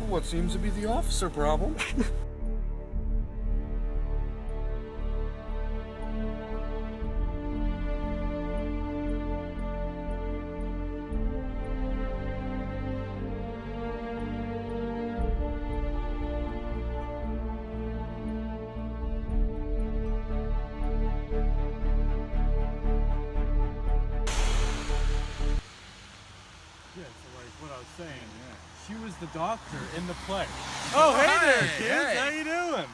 What seems to be the officer problem? Yeah, so like what I was saying, she was the doctor in the play. Oh, hey there, kids! Hey. How you doing?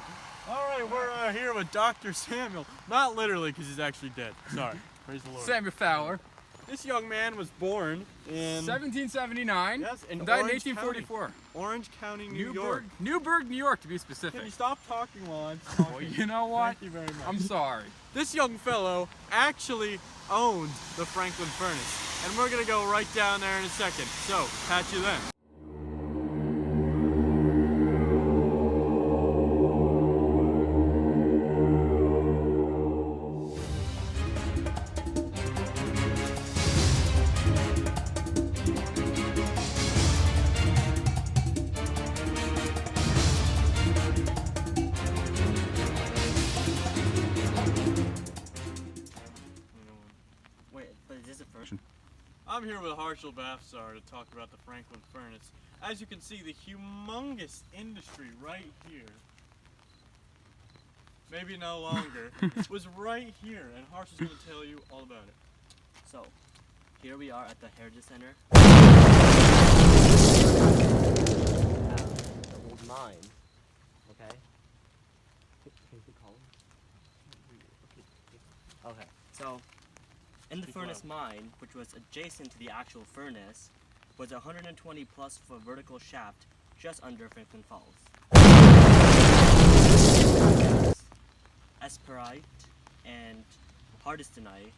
All right, we're here with Dr. Samuel. Not literally, because he's actually dead. Sorry. Praise the Lord. Samuel Fowler. This young man was born in 1779. Yes, in died in Orange 1844. County. Orange County, New York. Newburgh, New York, to be Can specific. you stop talking while I'm talking? Well, you know what? Thank you very much. I'm sorry. This young fellow actually owned the Franklin Furnace, and we're gonna go right down there in a second. So, catch you then. Wait, but is this a first? I'm here with Harshal Bafsar to talk about the Franklin Furnace. As you can see, the humongous industry right here, maybe no longer, was right here, and Harshal's going to tell you all about it. So, here we are at the Heritage Center. The old mine. Okay. Can you call him? Okay. So, in the Speak furnace loud. mine, which was adjacent to the actual furnace, was a 120 plus foot vertical shaft just under Franklin Falls. Esperite and hardestonite,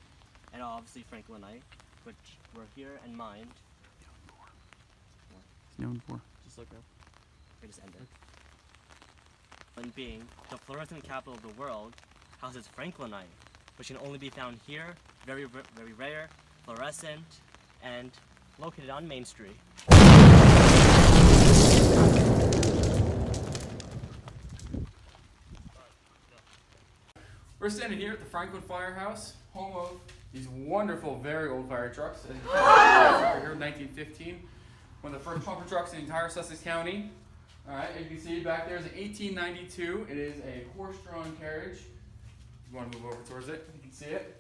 and obviously franklinite, which were here and mined. Known for. Just look up. Here, just end it. And being the fluorescent capital of the world, houses franklinite, which can only be found here, very rare, fluorescent, and located on Main Street. We're standing here at the Franklin Firehouse, home of these wonderful, very old fire trucks. As you can see, over here in 1915, one of the first pumper trucks in the entire Sussex County. All right, as you can see back there is an 1892. It is a horse-drawn carriage. You want to move over towards it? You can see it.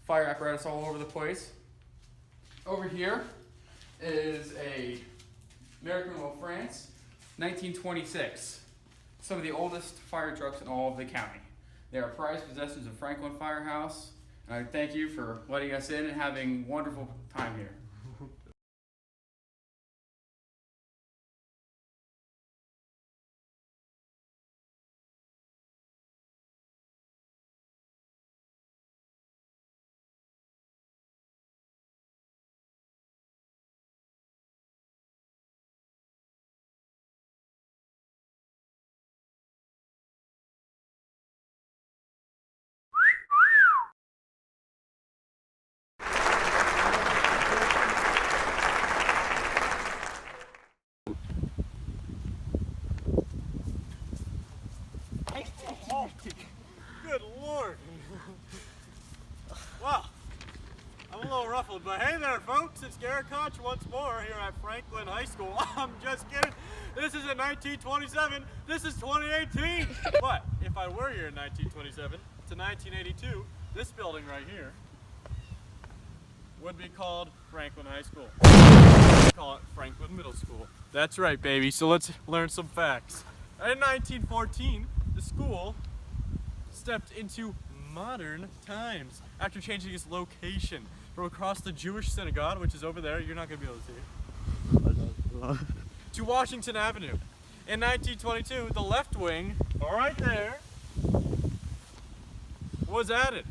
Fire apparatus all over the place. Over here is a American of France, 1926. Some of the oldest fire trucks in all of the county. They are prized possessions of Franklin Firehouse, and I thank you for letting us in and having a wonderful time here. Oh, good Lord. Wow. I'm a little ruffled, but hey there, folks. It's Garrett Koch once more here at Franklin High School. I'm just kidding. This isn't 1927. This is 2018. But if I were here in 1927 to 1982, this building right here would be called Franklin High School. We call it Franklin Middle School. That's right, baby. So let's learn some facts. In 1914, the school stepped into modern times after changing its location from across the Jewish synagogue, which is over there, you're not going to be able to see it, to Washington Avenue. In 1922, the left wing, right there, was added.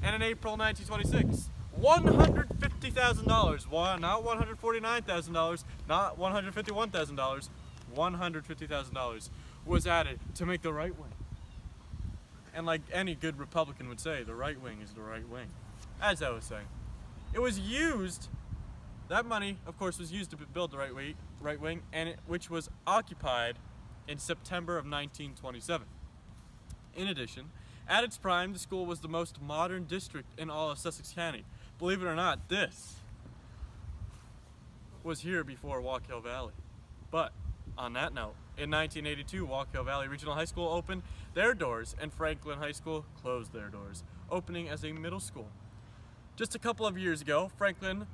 And in April 1926, $150,000, not $149,000, not $151,000, $150,000 was added to make the right wing. And like any good Republican would say, the right wing is the right wing. As I was saying. It was used, that money, of course, was used to build the right wing, and which was occupied in September of 1927. In addition, at its prime, the school was the most modern district in all of Sussex County. Believe it or not, this was here before Walk Hill Valley. But on that note, in 1982, Walk Hill Valley Regional High School opened their doors and Franklin High School closed their doors, opening as a middle school. Just a couple of years ago, Franklin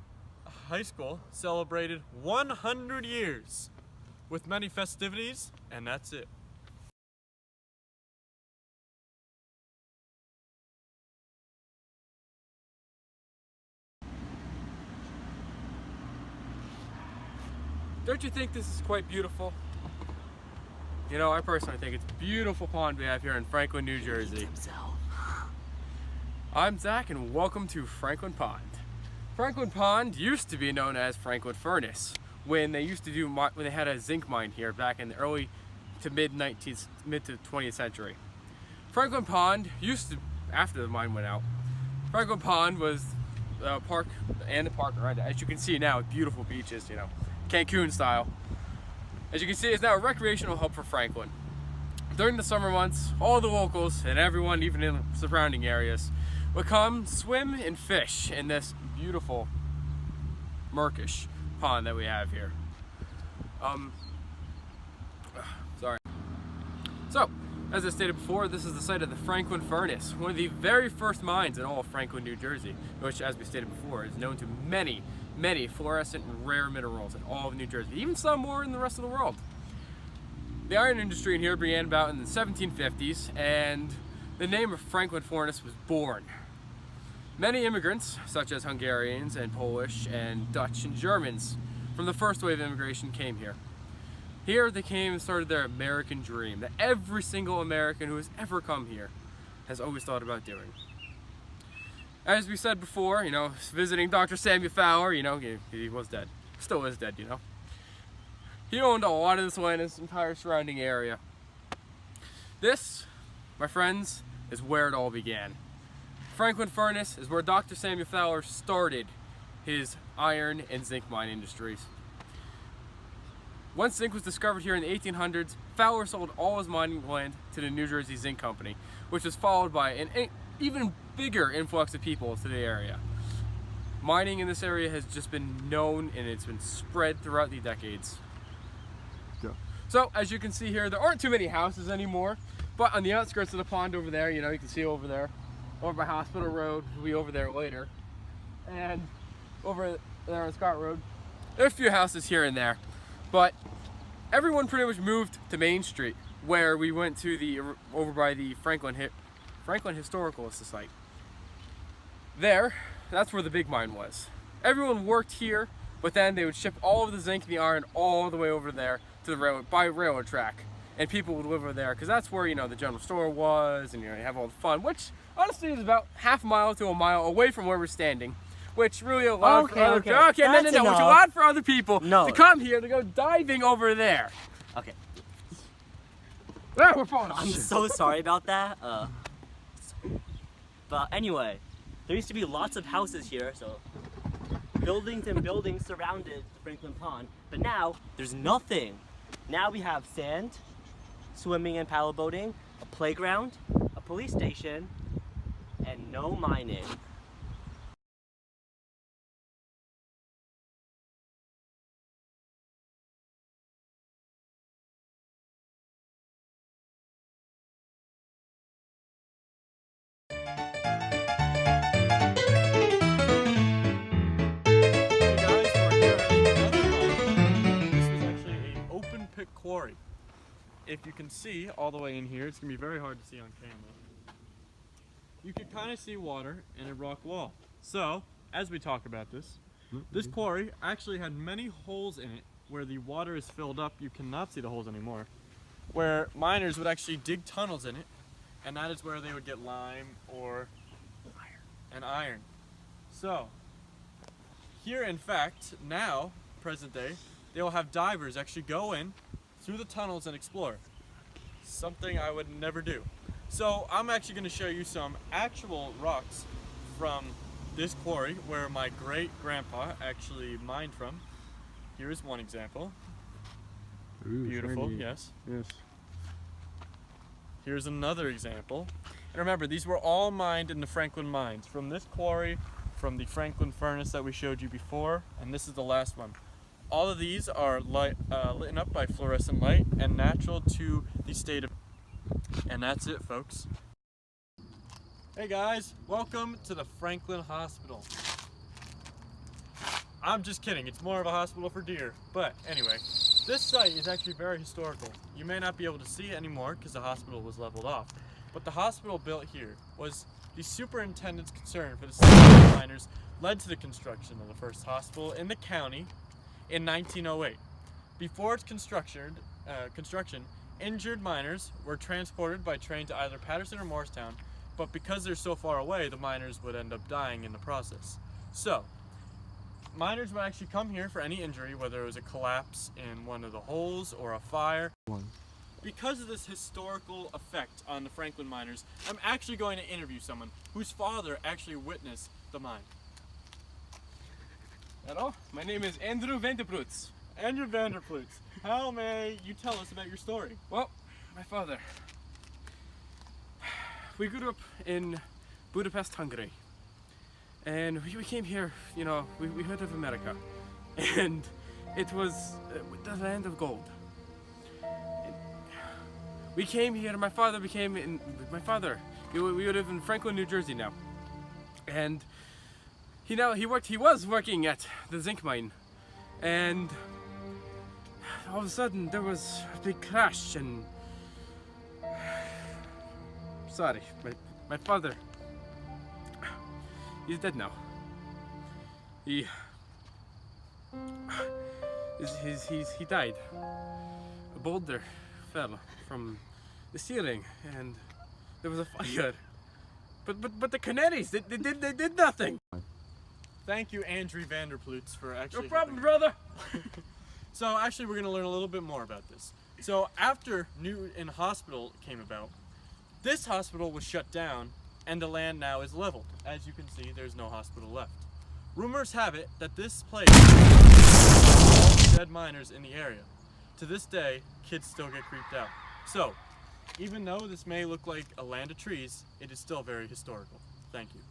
High School celebrated 100 years with many festivities, and that's it. Don't you think this is quite beautiful? You know, I personally think it's a beautiful pond we have here in Franklin, New Jersey. I'm Zach and welcome to Franklin Pond. Franklin Pond used to be known as Franklin Furnace when they had a zinc mine here back in the early to mid to 20th century. Franklin Pond used to, after the mine went out, Franklin Pond was a park and the park around it. As you can see now, beautiful beaches, you know, Cancun style. As you can see, it's now a recreational hub for Franklin. During the summer months, all the locals and everyone, even in the surrounding areas, would come swim and fish in this beautiful murkish pond that we have here. Sorry. So, as I stated before, this is the site of the Franklin Furnace, one of the very first mines in all of Franklin, New Jersey, which, as we stated before, is known to many fluorescent and rare minerals in all of New Jersey, even some more in the rest of the world. The iron industry in here began about in the 1750s, and the name of Franklin Furnace was born. Many immigrants, such as Hungarians and Polish and Dutch and Germans, from the first wave of immigration came here. Here they came and started their American dream that every single American who has ever come here has always thought about doing. As we said before, you know, visiting Dr. Samuel Fowler, you know, he was dead. Still is dead, you know. He owned a lot of this land in this entire surrounding area. This, my friends, is where it all began. Franklin Furnace is where Dr. Samuel Fowler started his iron and zinc mine industries. Once zinc was discovered here in the 1800s, Fowler sold all his mining land to the New Jersey Zinc Company, which was followed by an even bigger influx of people to the area. Mining in this area has just been known and it's been spread throughout the decades. So as you can see here, there aren't too many houses anymore, but on the outskirts of the pond over there, you know, you can see over there, over by Hospital Road, we'll be over there later, and over there on Scott Road, there are a few houses here and there, but everyone pretty much moved to Main Street, where we went to over by the Franklin Historical Society. There, that's where the big mine was. Everyone worked here, but then they would ship all of the zinc and the iron all the way over there to the railroad track, and people would live over there because that's where, you know, the general store was, and you know, you have all the fun, which honestly is about half a mile to a mile away from where we're standing, which really allowed for other people. Okay, no, which allowed for other people to come here to go diving over there. Okay. Ah, we're falling. I'm so sorry about that. But anyway, there used to be lots of houses here, so buildings and buildings surrounded the Franklin Pond, but now there's nothing. Now we have sand, swimming and paddle boating, a playground, a police station, and no mining. Quarry. If you can see all the way in here, it's gonna be very hard to see on camera. You can kind of see water and a rock wall. So, as we talk about this quarry actually had many holes in it where the water is filled up. You cannot see the holes anymore. Where miners would actually dig tunnels in it, and that is where they would get lime or iron. So, here in fact, now, present day, they will have divers actually go in through the tunnels and explore. Something I would never do. So I'm actually going to show you some actual rocks from this quarry where my great-grandpa actually mined from. Here is one example. Ooh, Beautiful, shiny. yes. Yes. Here's another example. And remember, these were all mined in the Franklin mines. From this quarry, from the Franklin furnace that we showed you before, and this is the last one. All of these are lit up by fluorescent light and natural to the state of... And that's it, folks. Hey guys, welcome to the Franklin Hospital. I'm just kidding, it's more of a hospital for deer. But anyway, this site is actually very historical. You may not be able to see it anymore because the hospital was leveled off. But the hospital built here was the superintendent's concern for the safety of miners led to the construction of the first hospital in the county in 1908. Before its construction, injured miners were transported by train to either Patterson or Morristown, but because they're so far away, the miners would end up dying in the process. So, miners would actually come here for any injury, whether it was a collapse in one of the holes or a fire. Because of this historical effect on the Franklin miners, I'm actually going to interview someone whose father actually witnessed the mine. Hello, my name is Andrew Vanderbroots. Andrew Vanderploots, how may you tell us about your story? Well, my father. We grew up in Budapest, Hungary. And we came here, you know, we heard of America. And it was the land of gold. And we came here, my father we live in Franklin, New Jersey now. And he was working at the zinc mine. And all of a sudden there was a big crash and sorry, my father, he's dead now. He died. A boulder fell from the ceiling and there was a fire. But the canaries, they did nothing. Thank you, Andrew Vanderploots, for actually... No problem, brother. So actually we're going to learn a little bit more about this. So after Newton Hospital came about, this hospital was shut down and the land now is leveled. As you can see, there's no hospital left. Rumors have it that this place all the dead miners in the area. To this day, kids still get creeped out. So, even though this may look like a land of trees, it is still very historical. Thank you.